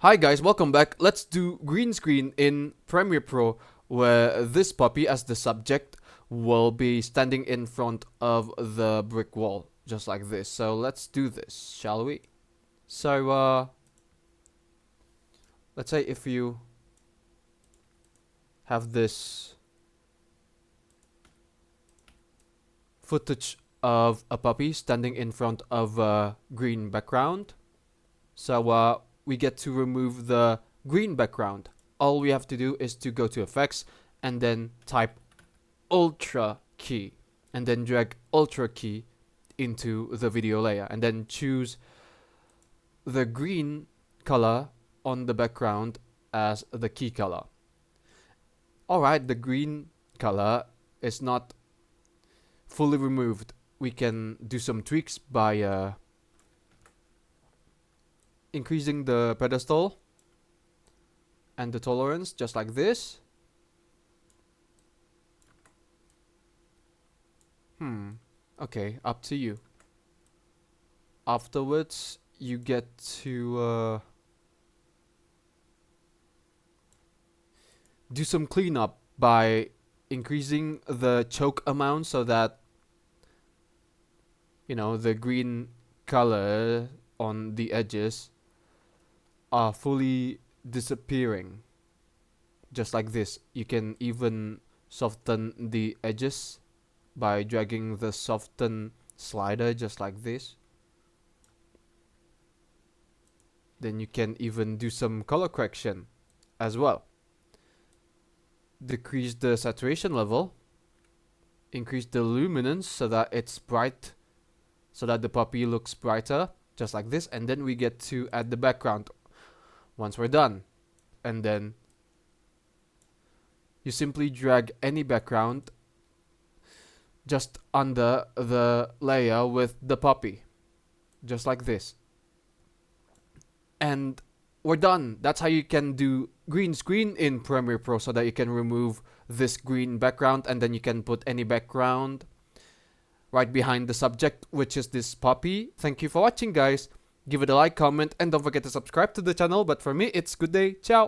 Hi guys, welcome back. Let's do green screen in Premiere Pro where this puppy as the subject will be standing in front of the brick wall, just like this. So let's do this, shall we? So let's say if you have this footage of a puppy standing in front of a green background. So we get to remove the green background. All we have to do is to go to effects and then type Ultra key and then drag Ultra key into the video layer and then choose the green color on the background as the key color. Alright, the green color is not fully removed. We can do some tweaks by increasing the pedestal and the tolerance, just like this. Okay, up to you. Afterwards, you get to do some cleanup by increasing the choke amount so that, you know, the green color on the edges are fully disappearing, just like this. You can even soften the edges by dragging the soften slider, just like this. Then you can even do some color correction as well. Decrease the saturation level, increase the luminance so that it's bright, so that the puppy looks brighter, just like this. And then we get to add the background once we're done. And then you simply drag any background just under the layer with the puppy, just like this. And we're done. That's how you can do green screen in Premiere Pro, so that you can remove this green background and then you can put any background right behind the subject, which is this puppy. Thank you for watching, guys. Give it a like, comment, and don't forget to subscribe to the channel. But for me, it's good day. Ciao.